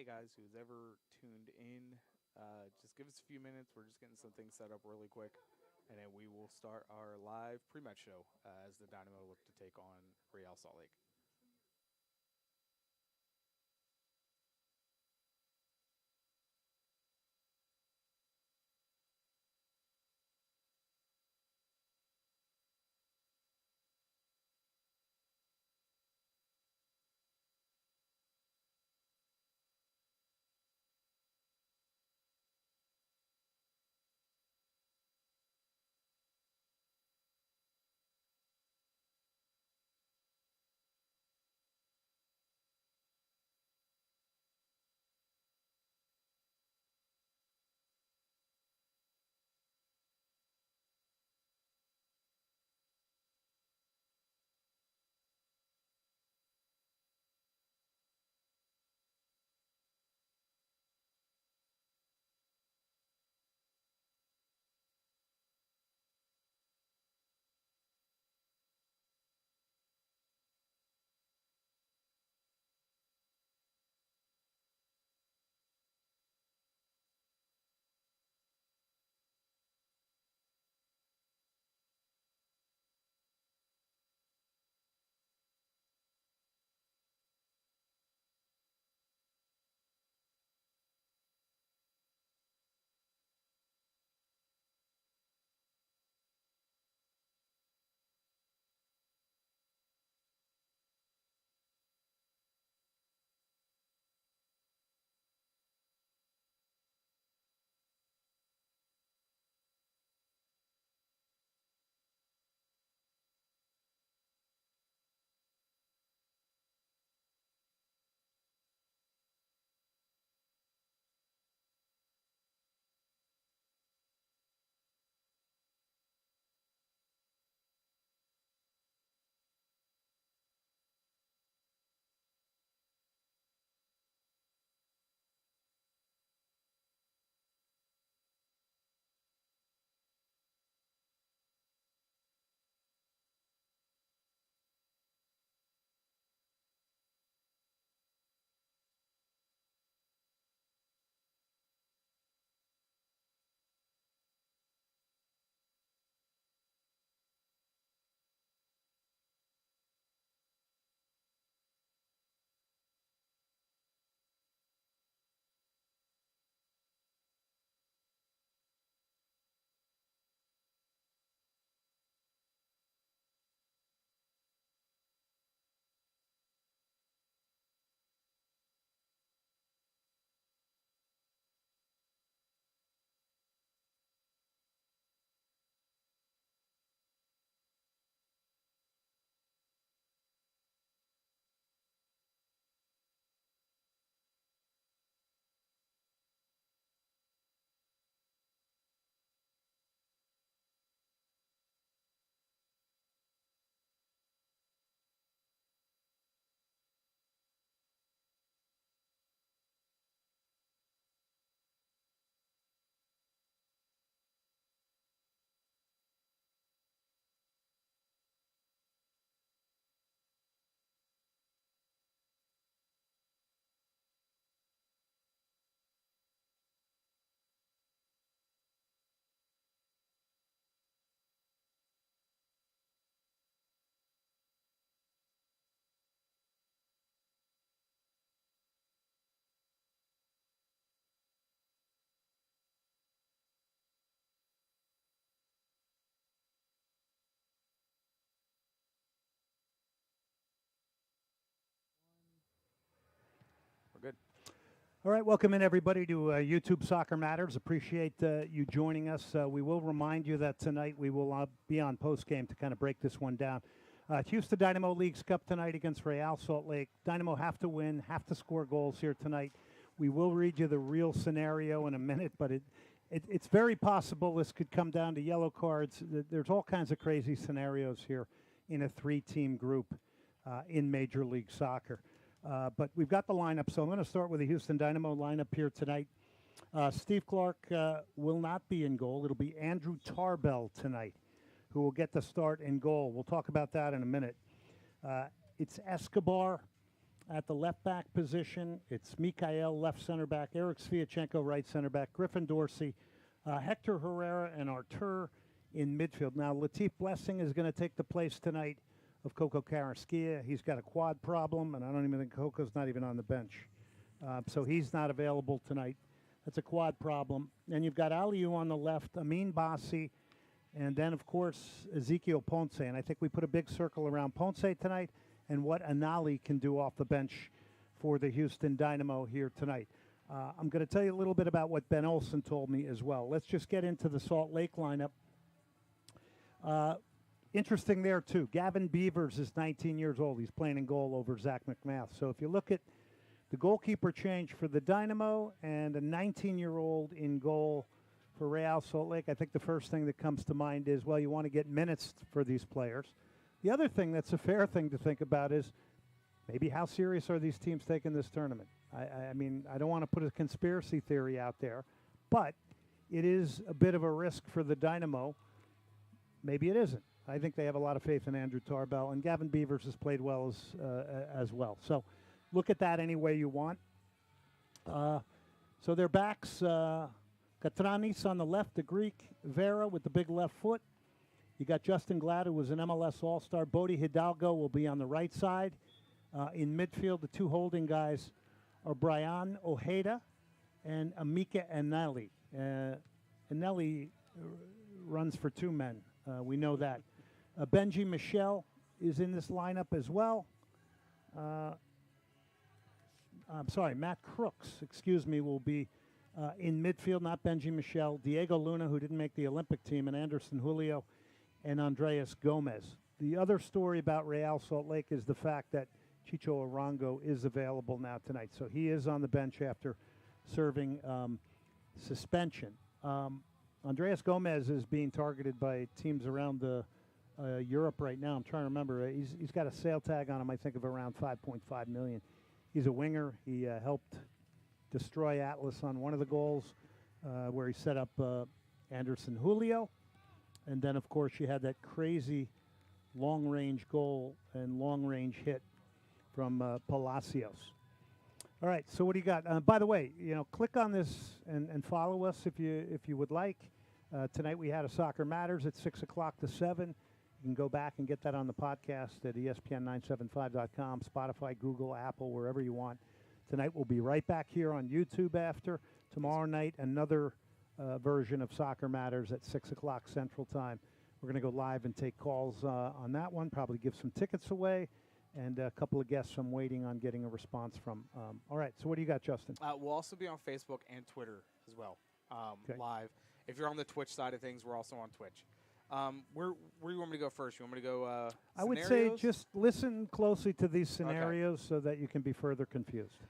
hey guys, who's ever tuned in, just give us a few minutes. We're just getting some things set up really quick, and then we will start our live pre-match show as the Dynamo look to take on Real Salt Lake. We're good. All right, welcome in everybody to YouTube Soccer Matters. Appreciate you joining us. We will remind you that tonight we will be on post game to kind of break this one down. Houston Dynamo Leagues Cup tonight against Real Salt Lake. Dynamo have to win, have to score goals here tonight. We will read you the real scenario in a minute, but it's very possible this could come down to yellow cards. There's all kinds of crazy scenarios here in a three-team group in Major League Soccer. But we've got the lineup, so I'm going to start with the Houston Dynamo lineup here tonight. Steve Clark will not be in goal. It'll be Andrew Tarbell tonight who will get the start in goal. We'll talk about that in a minute. It's Escobar, At the left back position, it's Mikhail, left center back, Eric Sviatchenko, right center back, Griffin Dorsey, Hector Herrera, and Artur in midfield. Now, Latif Blessing is going to take the place tonight of Coco Carrasquilla. He's got a quad problem, and I don't even think Coco's not even on the bench. So he's not available tonight. That's a quad problem. And you've got Aliou on the left, Amin Bassi, and then, of course, Ezekiel Ponce. And I think we put a big circle around Ponce tonight and what Anali can do off the bench for the Houston Dynamo here tonight. I'm going to tell you a little bit about what Ben Olsen told me as well. Let's just get into the Salt Lake lineup. Interesting there, too. Gavin Beavers is 19 years old. He's playing in goal over Zach McMath. So if you look at the goalkeeper change for the Dynamo and a 19-year-old in goal for Real Salt Lake, I think the first thing that comes to mind is, well, you want to get minutes for these players. The other thing that's a fair thing to think about is maybe how serious are these teams taking this tournament? I mean, I don't want to put a conspiracy theory out there, but it is a bit of a risk for the Dynamo. Maybe it isn't. I think they have a lot of faith in Andrew Tarbell, and Gavin Beavers has played well as well. So look at that any way you want. So their backs, Katranis on the left, the Greek, Vera with the big left foot. You got Justin Glad, who was an MLS All-Star. Bodie Hidalgo will be on the right side. In midfield, the two holding guys are Brian Ojeda and Amika Anelli. Anelli runs for two men. We know that. Benji Michel is in this lineup as well. I'm sorry, Matt Crooks, will be in midfield, not Benji Michel. Diego Luna, who didn't make the Olympic team, and Anderson Julio and Andreas Gomez. The other story about Real Salt Lake is the fact that Chicho Arango is available now tonight. So he is on the bench after serving suspension. Andreas Gomez is being targeted by teams around Europe right now. I'm trying to remember. He's got a sale tag on him, I think, of around $5.5 million. He's a winger. He helped destroy Atlas on one of the goals where he set up Anderson Julio. And then, of course, you had that crazy long-range goal and long-range hit from Palacios. All right, so what do you got? By the way, click on this and follow us if you would like. Tonight we had a Soccer Matters at 6 o'clock to 7. You can go back and get that on the podcast at ESPN975.com, Spotify, Google, Apple, wherever you want. Tonight we'll be right back here on YouTube after. Tomorrow night, another version of Soccer Matters at 6 o'clock Central Time. We're going to go live and take calls on that one, probably give some tickets away, and a couple of guests I'm waiting on getting a response from. All right, so what do you got, Justin? We'll also be on Facebook and Twitter as well, live. If you're on the Twitch side of things, we're also on Twitch. Where do you want me to go first? You want me to go I would say just listen closely to these scenarios so that you can be further confused.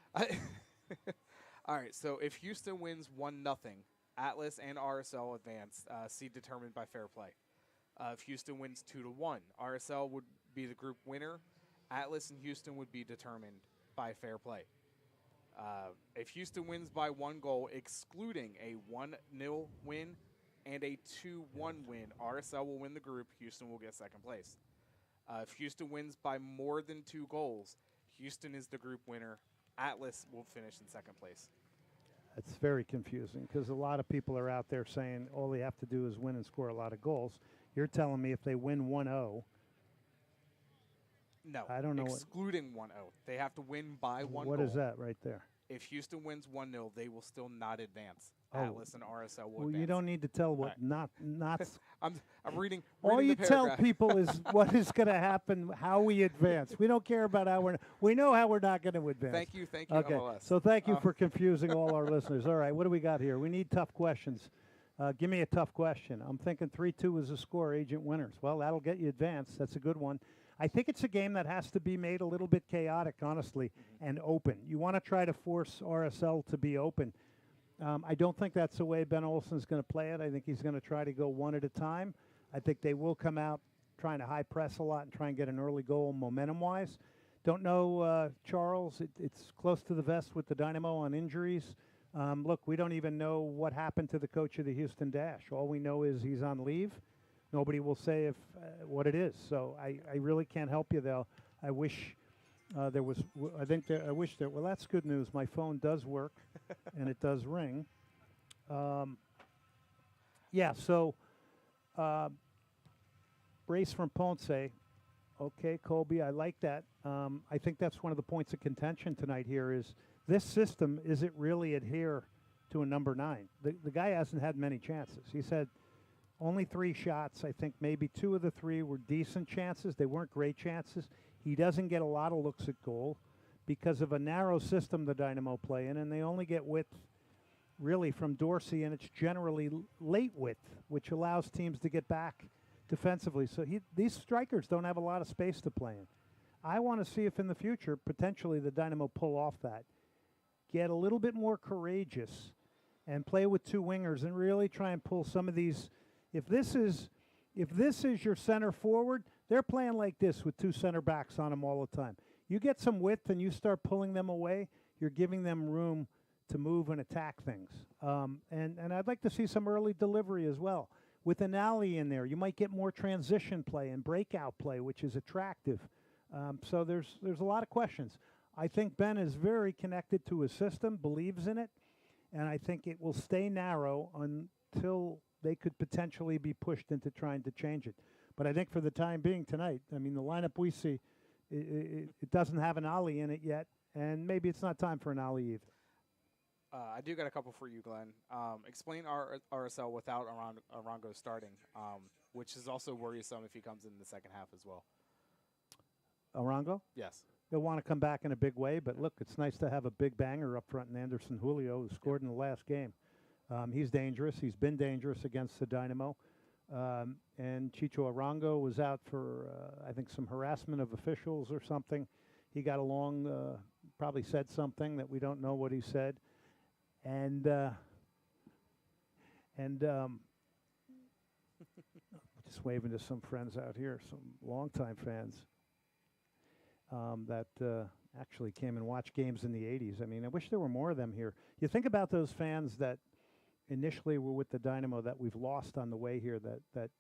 All right, so if Houston wins 1-0, Atlas and RSL advance, seed determined by fair play. If Houston wins 2-1, RSL would be the group winner. Atlas and Houston would be determined by fair play. If Houston wins by 1 goal, excluding a 1-0 win and a 2-1 win, RSL will win the group. Houston will get second place. If Houston wins by more than 2 goals, Houston is the group winner. Atlas will finish in second place. It's very confusing because a lot of people are out there saying all they have to do is win and score a lot of goals. You're telling me if they win 1-0. No, I don't know. Excluding 1-0. They have to win by 1 goal. What is that right there? If Houston wins 1-0, they will still not advance. Atlas and RSL will well, advance. you don't need to tell what not. I'm reading all you the tell paragraph. people is what is going to happen, how we advance. We don't care about how we know how we're not going to advance. Thank you, okay. MLS. So thank you for confusing all our listeners. All right, what do we got here? We need tough questions. Give me a tough question. I'm thinking 3-2 is a score, agent winners. Well, that'll get you advanced. That's a good one. I think it's a game that has to be made a little bit chaotic, honestly, and open. You want to try to force RSL to be open. I don't think that's the way Ben Olsen's going to play it. I think he's going to try to go one at a time. I think they will come out trying to high press a lot and try and get an early goal momentum-wise. Don't know, Charles. It's close to the vest with the Dynamo on injuries. Look, we don't even know what happened to the coach of the Houston Dash. All we know is he's on leave. Nobody will say what it is. So I really can't help you, though. I wish There was, I think, I wish there. Well, that's good news. My phone does work, and it does ring. Um, yeah. So, uh, brace from Ponce. Okay, Colby, I like that. I think that's one of the points of contention tonight. Here is this system. Is it really adhere to a number 9? The guy hasn't had many chances. He's had only 3 shots. I think maybe 2 of the 3 were decent chances. They weren't great chances. He doesn't get a lot of looks at goal because of a narrow system the Dynamo play in, and they only get width really from Dorsey, and it's generally late width, which allows teams to get back defensively. So these strikers don't have a lot of space to play in. I want to see if in the future, potentially, the Dynamo pull off that, get a little bit more courageous, and play with 2 wingers and really try and pull some of these. If this is your center forward, they're playing like this with 2 center backs on them all the time. You get some width and you start pulling them away, you're giving them room to move and attack things. And I'd like to see some early delivery as well. With an alley in there, you might get more transition play and breakout play, which is attractive. So there's a lot of questions. I think Ben is very connected to his system, believes in it, and I think it will stay narrow until they could potentially be pushed into trying to change it. But I think for the time being tonight, I mean, the lineup we see, it doesn't have an ollie in it yet, and maybe it's not time for an ollie either. I do got a couple for you, Glenn. Explain RSL without Arango starting, which is also worrisome if he comes in the second half as well. Arango? Yes. He'll want to come back in a big way, but look, it's nice to have a big banger up front in Anderson Julio, who scored in the last game. He's dangerous. He's been dangerous against the Dynamo. And Chicho Arango was out for, I think, some harassment of officials or something. He got along, probably said something that we don't know what he said. And just waving to some friends out here, some longtime fans that actually came and watched games in the 80s. I mean, I wish there were more of them here. You think about those fans that initially were with the Dynamo that we've lost on the way here, that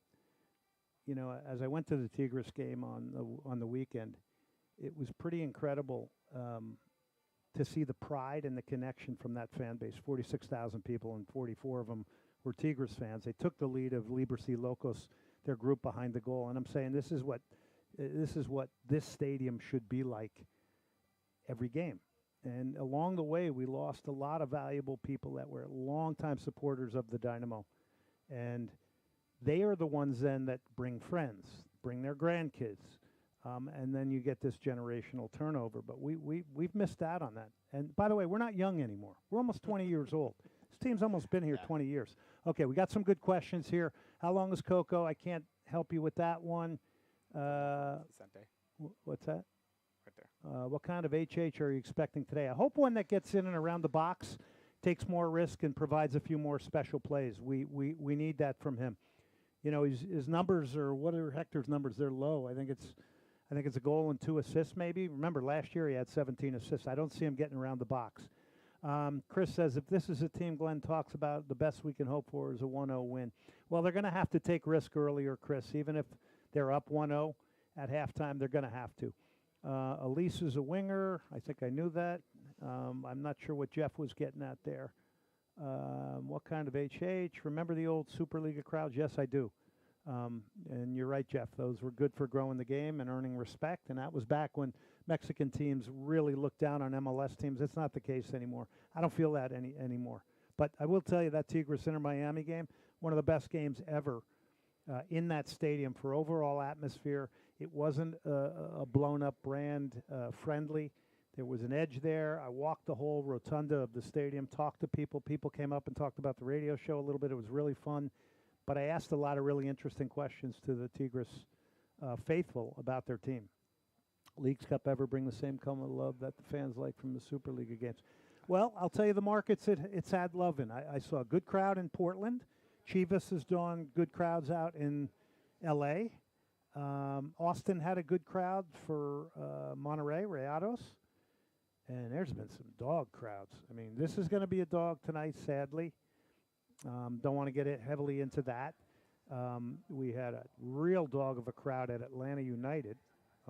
you know, as I went to the Tigres game on the weekend, it was pretty incredible to see the pride and the connection from that fan base. 46,000 people, and 44 of them were Tigres fans. They took the lead of Libres y Locos, their group behind the goal. And I'm saying this is what this stadium should be like every game. And along the way, we lost a lot of valuable people that were longtime supporters of the Dynamo. And they are the ones then that bring friends, bring their grandkids. And then you get this generational turnover. But we've missed out on that. And by the way, we're not young anymore. We're almost 20 years old. This team's almost been here 20 years. Okay, we got some good questions here. How long is Coco? I can't help you with that one. What's that? Right there. What kind of HH are you expecting today? I hope one that gets in and around the box, takes more risk, and provides a few more special plays. We need that from him. You know, his numbers are, what are Hector's numbers? They're low. I think it's a goal and 2 assists maybe. Remember, last year he had 17 assists. I don't see him getting around the box. Chris says, if this is a team Glenn talks about, the best we can hope for is a 1-0 win. Well, they're going to have to take risk earlier, Chris. Even if they're up 1-0 at halftime, they're going to have to. Elise is a winger. I think I knew that. I'm not sure what Jeff was getting at there. What kind of HH? Remember the old Superliga crowds? Yes, I do. And you're right, Jeff. Those were good for growing the game and earning respect. And that was back when Mexican teams really looked down on MLS teams. It's not the case anymore. I don't feel that anymore. But I will tell you that Tigres Inter Miami game, one of the best games ever in that stadium for overall atmosphere. It wasn't a blown-up brand friendly. There was an edge there. I walked the whole rotunda of the stadium, talked to people. People came up and talked about the radio show a little bit. It was really fun. But I asked a lot of really interesting questions to the Tigres faithful about their team. Leagues Cup ever bring the same kind of love that the fans like from the Superliga games? Well, I'll tell you the markets it's had love in. I saw a good crowd in Portland. Chivas has done good crowds out in L.A. Austin had a good crowd for Monterrey, Rayados. And there's been some dog crowds. I mean, this is going to be a dog tonight, sadly. Don't want to get heavily into that. We had a real dog of a crowd at Atlanta United.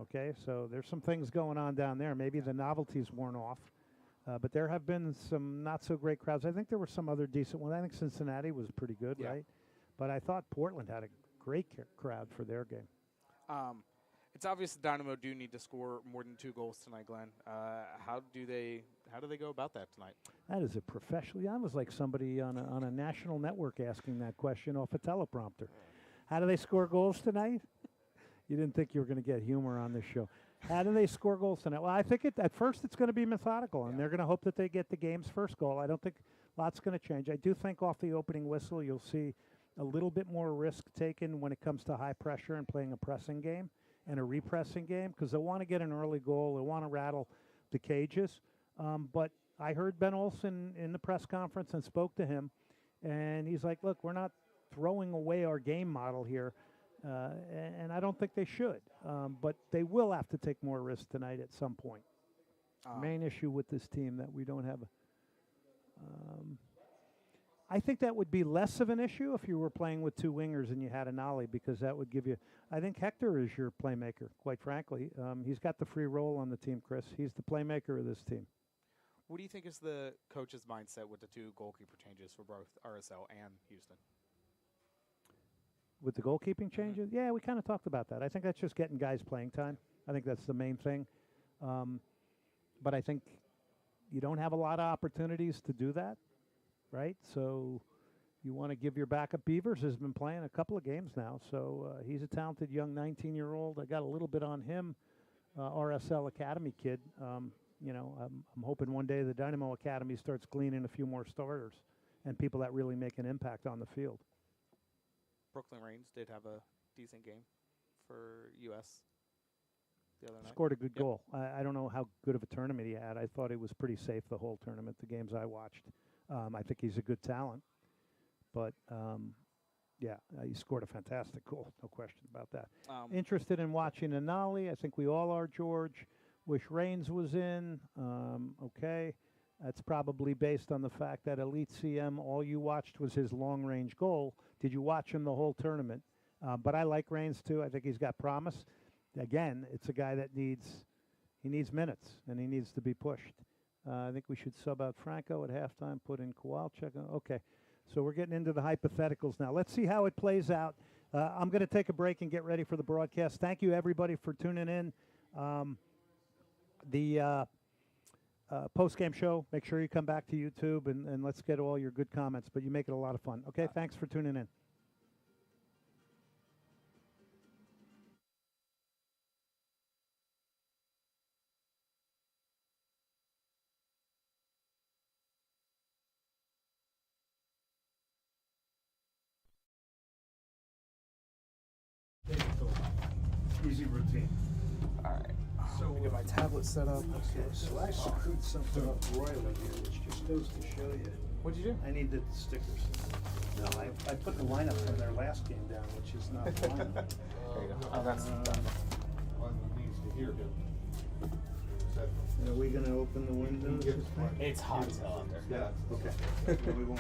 Okay, so there's some things going on down there. Maybe the novelty's worn off, but there have been some not so great crowds. I think there were some other decent ones. I think Cincinnati was pretty good, right? But I thought Portland had a great crowd for their game. It's obvious the Dynamo do need to score more than 2 goals tonight, Glenn. How do they go about that tonight? That is a professional. I was like somebody on a national network asking that question off a teleprompter. How do they score goals tonight? You didn't think you were going to get humor on this show. How do they score goals tonight? Well, I think at first it's going to be methodical, and they're going to hope that they get the game's first goal. I don't think a lot's going to change. I do think off the opening whistle you'll see a little bit more risk taken when it comes to high pressure and playing a pressing game and a repressing game, because they want to get an early goal. They want to rattle the cages. But I heard Ben Olsen in the press conference and spoke to him, and he's like, look, we're not throwing away our game model here, and I don't think they should. But they will have to take more risks tonight at some point. Main issue with this team that we don't have I think that would be less of an issue if you were playing with 2 wingers and you had a Nolly, because that would give you – I think Hector is your playmaker, quite frankly. He's got the free role on the team, Chris. He's the playmaker of this team. What do you think is the coach's mindset with the 2 goalkeeper changes for both RSL and Houston? With the goalkeeping changes? Yeah, we kind of talked about that. I think that's just getting guys playing time. I think that's the main thing. But I think you don't have a lot of opportunities to do that. Right, so you want to give your backup. Beavers has been playing a couple of games now, so he's a talented young 19-year-old. I got a little bit on him, RSL Academy kid. You know, I'm hoping one day the Dynamo Academy starts gleaning a few more starters and people that really make an impact on the field. Brooklyn Reigns did have a decent game for U.S. the other night. Scored a good goal. I don't know how good of a tournament he had. I thought he was pretty safe the whole tournament, the games I watched. I think he's a good talent, but yeah, he scored a fantastic goal, no question about that. Interested in watching Anali. I think we all are, George. Wish Reigns was in. Okay, that's probably based on the fact that Elite CM, all you watched was his long-range goal. Did you watch him the whole tournament? But I like Reigns, too. I think he's got promise. Again, it's a guy that needs minutes, and he needs to be pushed. I think we should sub out Franco at halftime, put in Kowalczyk. Okay, so we're getting into the hypotheticals now. Let's see how it plays out. I'm going to take a break and get ready for the broadcast. Thank you, everybody, for tuning in. The post-game show, make sure you come back to YouTube, and let's get all your good comments. But you make it a lot of fun. Okay, thanks for tuning in. Easy routine. All right. So let me get my tablet set up. Okay, so I screwed something up royally here, which just goes to show you. What'd you do? I need the stickers. No, I put the lineup from their last game down, which is not the lineup. There you go. Oh, that's done. One needs to hear him. Are we going to open the windows? It's hot as hell out there. Yeah. Okay. No, we won't.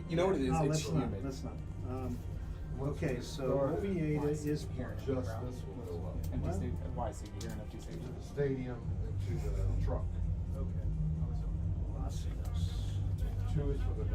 You know what it is? No, It's let's humid. not. Let's not. Okay, so Ovieda is Just this will go up. Empty stadium. Why? So you can hear an empty To stadium. the stadium and to the truck. okay. Los Angeles. 2 is for the